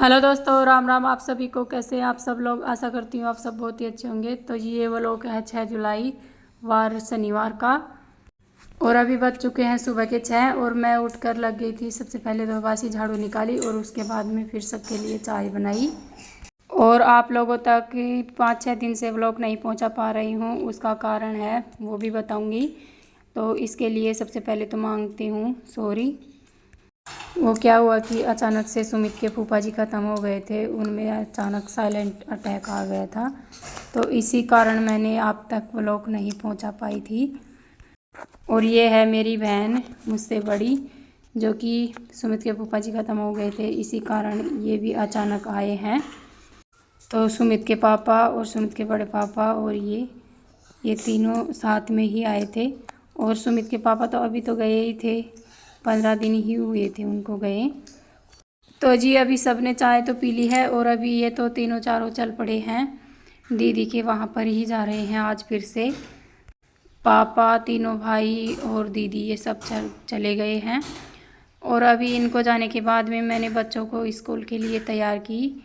Hello दोस्तों, राम राम आप सभी को। कैसे हैं आप सब लोग? आशा करती हूँ आप सब बहुत ही अच्छे होंगे। तो ये वो लोग है 6 जुलाई वार शनिवार का, और अभी बज चुके हैं सुबह के 6। और मैं उठकर लग गई थी, सबसे पहले तो बासी झाड़ू निकाली और उसके बाद में फिर सबके लिए चाय बनाई। और आप लोगों तक 5-6 दिन से व्लॉग नहीं पहुंचा पा रही हूं, उसका कारण है वो भी बताऊंगी। तो इसके लिए सबसे पहले तो मांगती हूँ सॉरी। वो क्या हुआ कि अचानक से सुमित के फूफा जी ख़त्म हो गए थे, उनमें अचानक साइलेंट अटैक आ गया था। तो इसी कारण मैंने आप तक व्लॉग नहीं पहुंचा पाई थी। और ये है मेरी बहन मुझसे बड़ी, जो कि सुमित के फूफा जी ख़त्म हो गए थे, इसी कारण ये भी अचानक आए हैं। तो सुमित के पापा और सुमित के बड़े पापा और ये तीनों साथ में ही आए थे। और सुमित के पापा तो अभी तो गए ही थे, 15 दिन ही हुए थे उनको गए। तो जी अभी सब ने चाय तो पी ली है, और अभी ये तो तीनों चारों चल पड़े हैं दीदी के वहाँ पर ही जा रहे हैं आज फिर से। पापा, तीनों भाई और दीदी ये सब चले गए हैं। और अभी इनको जाने के बाद में मैंने बच्चों को स्कूल के लिए तैयार की,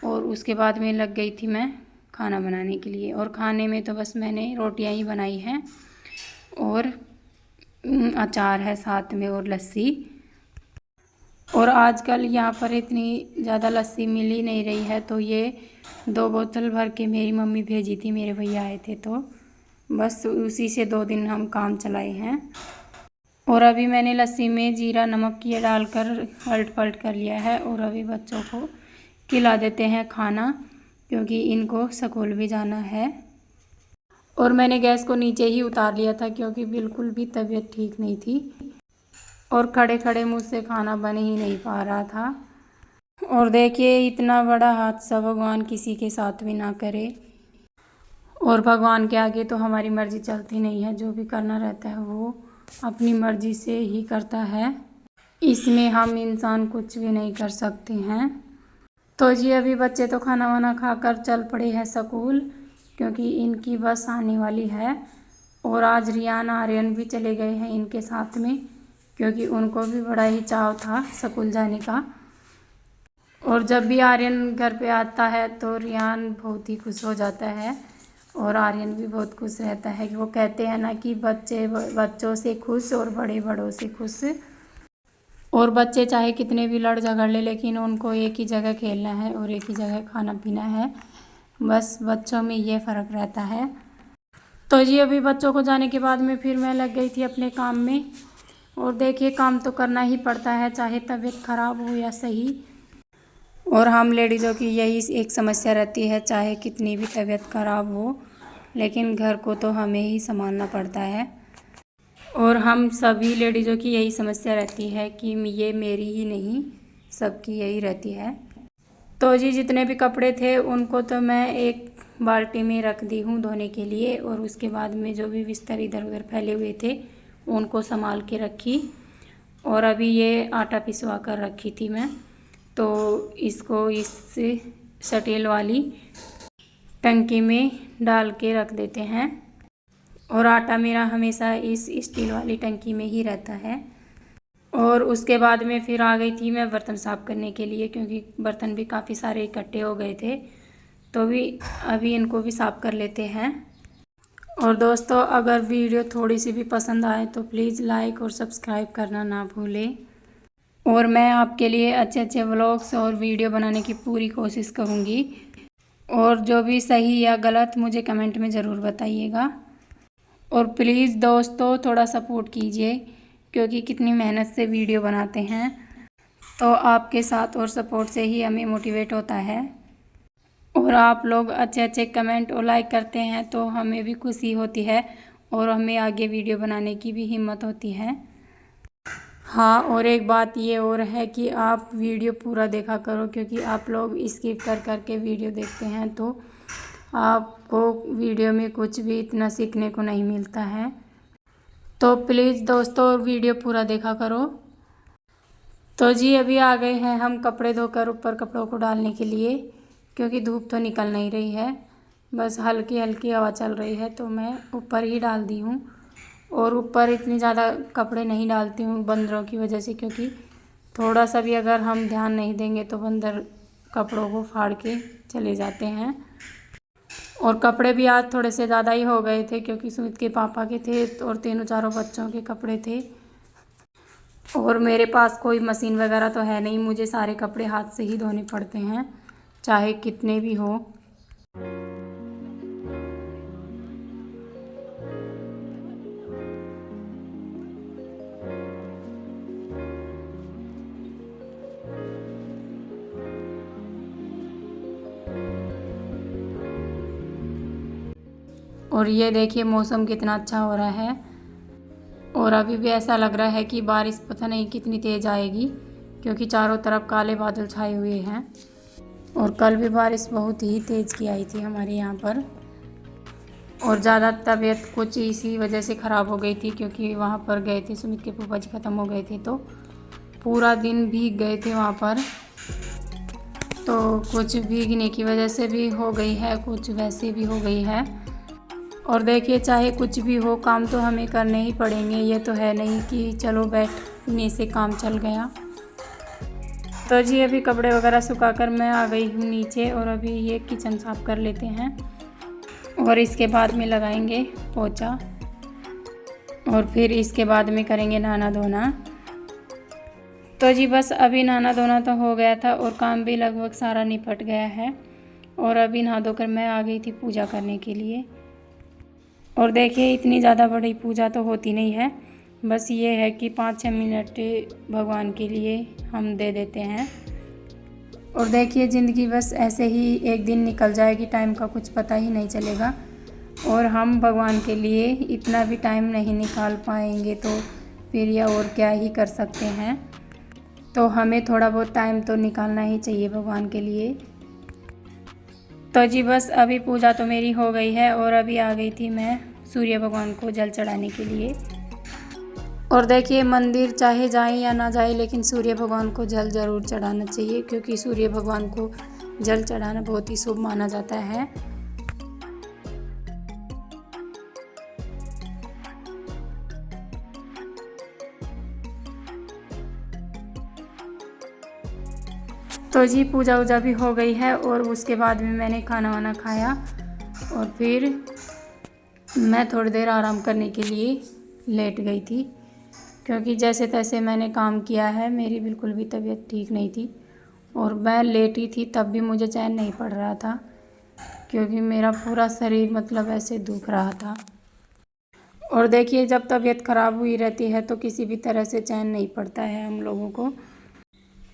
और उसके बाद में लग गई थी मैं खाना बनाने के लिए। और खाने में तो बस मैंने रोटियां ही बनाई हैं, और अचार है साथ में, और लस्सी। और आजकल यहाँ पर इतनी ज़्यादा लस्सी मिल ही नहीं रही है, तो ये 2 बोतल भर के मेरी मम्मी भेजी थी, मेरे भैया आए थे तो बस उसी से 2 दिन हम काम चलाए हैं। और अभी मैंने लस्सी में जीरा नमक ये डालकर पलट पलट कर लिया है, और अभी बच्चों को खिला देते हैं खाना, क्योंकि इनको स्कूल भी जाना है। और मैंने गैस को नीचे ही उतार लिया था, क्योंकि बिल्कुल भी तबीयत ठीक नहीं थी, और खड़े खड़े मुझसे खाना बन ही नहीं पा रहा था। और देखिए इतना बड़ा हादसा भगवान किसी के साथ भी ना करे। और भगवान के आगे तो हमारी मर्जी चलती नहीं है, जो भी करना रहता है वो अपनी मर्जी से ही करता है, इसमें हम इंसान कुछ भी नहीं कर सकते हैं। तो जी अभी बच्चे तो खाना वाना खाकर चल पड़े हैं स्कूल, क्योंकि इनकी बस आने वाली है। और आज रियान आर्यन भी चले गए हैं इनके साथ में, क्योंकि उनको भी बड़ा ही चाव था स्कूल जाने का। और जब भी आर्यन घर पे आता है तो रियान बहुत ही खुश हो जाता है, और आर्यन भी बहुत खुश रहता है। कि वो कहते हैं ना कि बच्चे बच्चों से खुश और बड़े बड़ों से खुश। और बच्चे चाहे कितने भी लड़ झगड़ ले, लेकिन उनको एक ही जगह खेलना है और एक ही जगह खाना पीना है, बस बच्चों में ये फ़र्क रहता है। तो जी अभी बच्चों को जाने के बाद में फिर मैं लग गई थी अपने काम में। और देखिए काम तो करना ही पड़ता है, चाहे तबीयत ख़राब हो या सही। और हम लेडीज़ों की यही एक समस्या रहती है, चाहे कितनी भी तबीयत ख़राब हो, लेकिन घर को तो हमें ही संभालना पड़ता है। और हम सभी लेडीज़ों की यही समस्या रहती है कि ये मेरी ही नहीं, सबकी यही रहती है। तो जी जितने भी कपड़े थे उनको तो मैं एक बाल्टी में रख दी हूँ धोने के लिए, और उसके बाद में जो भी बिस्तर इधर उधर फैले हुए थे उनको संभाल के रखी। और अभी ये आटा पिसवा कर रखी थी मैं, तो इसको इस स्टील वाली टंकी में डाल के रख देते हैं। और आटा मेरा हमेशा इस स्टील वाली टंकी में ही रहता है। और उसके बाद में फिर आ गई थी मैं बर्तन साफ़ करने के लिए, क्योंकि बर्तन भी काफ़ी सारे इकट्ठे हो गए थे, तो भी अभी इनको भी साफ़ कर लेते हैं। और दोस्तों अगर वीडियो थोड़ी सी भी पसंद आए तो प्लीज़ लाइक और सब्सक्राइब करना ना भूलें। और मैं आपके लिए अच्छे अच्छे व्लॉग्स और वीडियो बनाने की पूरी कोशिश करूँगी। और जो भी सही या गलत मुझे कमेंट में ज़रूर बताइएगा। और प्लीज़ दोस्तों थोड़ा सपोर्ट कीजिए, क्योंकि कितनी मेहनत से वीडियो बनाते हैं, तो आपके साथ और सपोर्ट से ही हमें मोटिवेट होता है। और आप लोग अच्छे अच्छे कमेंट और लाइक करते हैं तो हमें भी खुशी होती है, और हमें आगे वीडियो बनाने की भी हिम्मत होती है। हाँ, और एक बात ये और है कि आप वीडियो पूरा देखा करो, क्योंकि आप लोग स्किप कर कर के वीडियो देखते हैं तो आपको वीडियो में कुछ भी इतना सीखने को नहीं मिलता है। तो प्लीज़ दोस्तों वीडियो पूरा देखा करो। तो जी अभी आ गए हैं हम कपड़े धोकर ऊपर कपड़ों को डालने के लिए, क्योंकि धूप तो निकल नहीं रही है, बस हल्की हल्की हवा चल रही है, तो मैं ऊपर ही डाल दी हूँ। और ऊपर इतनी ज़्यादा कपड़े नहीं डालती हूँ बंदरों की वजह से, क्योंकि थोड़ा सा भी अगर हम ध्यान नहीं देंगे तो बंदर कपड़ों को फाड़ के चले जाते हैं। और कपड़े भी आज थोड़े से ज़्यादा ही हो गए थे क्योंकि सुमित के पापा के थे और तीनों चारों बच्चों के कपड़े थे। और मेरे पास कोई मशीन वगैरह तो है नहीं, मुझे सारे कपड़े हाथ से ही धोने पड़ते हैं चाहे कितने भी हो। और ये देखिए मौसम कितना अच्छा हो रहा है और अभी भी ऐसा लग रहा है कि बारिश पता नहीं कितनी तेज़ आएगी क्योंकि चारों तरफ काले बादल छाए हुए हैं। और कल भी बारिश बहुत ही तेज़ की आई थी हमारे यहाँ पर। और ज़्यादा तबीयत कुछ इसी वजह से ख़राब हो गई थी क्योंकि वहाँ पर गए थे, सुमित के फूफा जी ख़त्म हो गए थे तो पूरा दिन भीग गए थे वहाँ पर। तो कुछ भीगने की वजह से भी हो गई है, कुछ वैसे भी हो गई है। और देखिए चाहे कुछ भी हो काम तो हमें करने ही पड़ेंगे, ये तो है नहीं कि चलो बैठने से काम चल गया। तो जी अभी कपड़े वगैरह सुखाकर मैं आ गई हूँ नीचे और अभी ये किचन साफ़ कर लेते हैं और इसके बाद में लगाएंगे पोछा और फिर इसके बाद में करेंगे नहाना धोना। तो जी बस अभी नहाना धोना तो हो गया था और काम भी लगभग सारा निपट गया है और अभी नहा धोकर मैं आ गई थी पूजा करने के लिए। और देखिए इतनी ज़्यादा बड़ी पूजा तो होती नहीं है, बस ये है कि 5-6 मिनट भगवान के लिए हम दे देते हैं। और देखिए ज़िंदगी बस ऐसे ही एक दिन निकल जाएगी, टाइम का कुछ पता ही नहीं चलेगा और हम भगवान के लिए इतना भी टाइम नहीं निकाल पाएंगे तो फिर या और क्या ही कर सकते हैं। तो हमें थोड़ा बहुत टाइम तो निकालना ही चाहिए भगवान के लिए। तो जी बस अभी पूजा तो मेरी हो गई है और अभी आ गई थी मैं सूर्य भगवान को जल चढ़ाने के लिए। और देखिए मंदिर चाहे जाए या ना जाए लेकिन सूर्य भगवान को जल ज़रूर चढ़ाना चाहिए क्योंकि सूर्य भगवान को जल चढ़ाना बहुत ही शुभ माना जाता है। तो जी पूजा वूजा भी हो गई है और उसके बाद में मैंने खाना वाना खाया और फिर मैं थोड़ी देर आराम करने के लिए लेट गई थी क्योंकि जैसे तैसे मैंने काम किया है, मेरी बिल्कुल भी तबीयत ठीक नहीं थी और मैं लेटी थी तब भी मुझे चैन नहीं पड़ रहा था क्योंकि मेरा पूरा शरीर मतलब ऐसे दुख रहा था। और देखिए जब तबीयत ख़राब हुई रहती है तो किसी भी तरह से चैन नहीं पड़ता है हम लोगों को।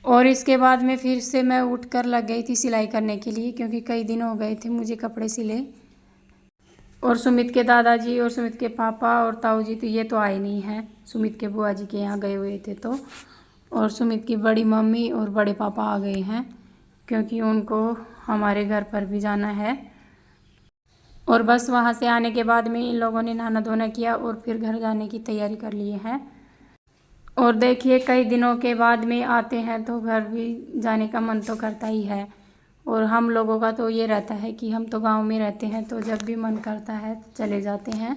और इसके बाद में फिर से मैं उठकर लग गई थी सिलाई करने के लिए क्योंकि कई दिन हो गए थे मुझे कपड़े सिले। और सुमित के दादाजी और सुमित के पापा और ताऊ जी तो ये तो आए नहीं हैं, सुमित के बुआ जी के यहाँ गए हुए थे तो। और सुमित की बड़ी मम्मी और बड़े पापा आ गए हैं क्योंकि उनको हमारे घर पर भी जाना है। और बस वहाँ से आने के बाद में इन लोगों ने नहाना धोना किया और फिर घर जाने की तैयारी कर लिए हैं। और देखिए कई दिनों के बाद में आते हैं तो घर भी जाने का मन तो करता ही है। और हम लोगों का तो ये रहता है कि हम तो गांव में रहते हैं तो जब भी मन करता है चले जाते हैं।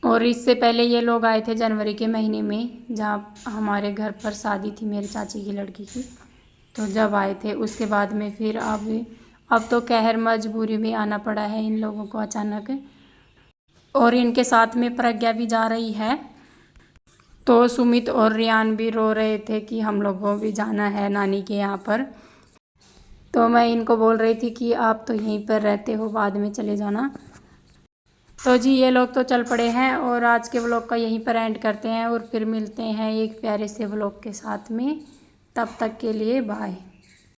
और इससे पहले ये लोग आए थे जनवरी के महीने में जहाँ हमारे घर पर शादी थी मेरे चाची की लड़की की, तो जब आए थे उसके बाद में फिर अब तो कहर मजबूरी में आना पड़ा है इन लोगों को अचानक। और इनके साथ में प्रज्ञा भी जा रही है तो सुमित और रियान भी रो रहे थे कि हम लोगों को भी जाना है नानी के यहाँ पर। तो मैं इनको बोल रही थी कि आप तो यहीं पर रहते हो, बाद में चले जाना। तो जी ये लोग तो चल पड़े हैं और आज के व्लॉग का यहीं पर एंड करते हैं और फिर मिलते हैं एक प्यारे से व्लॉग के साथ में। तब तक के लिए बाय।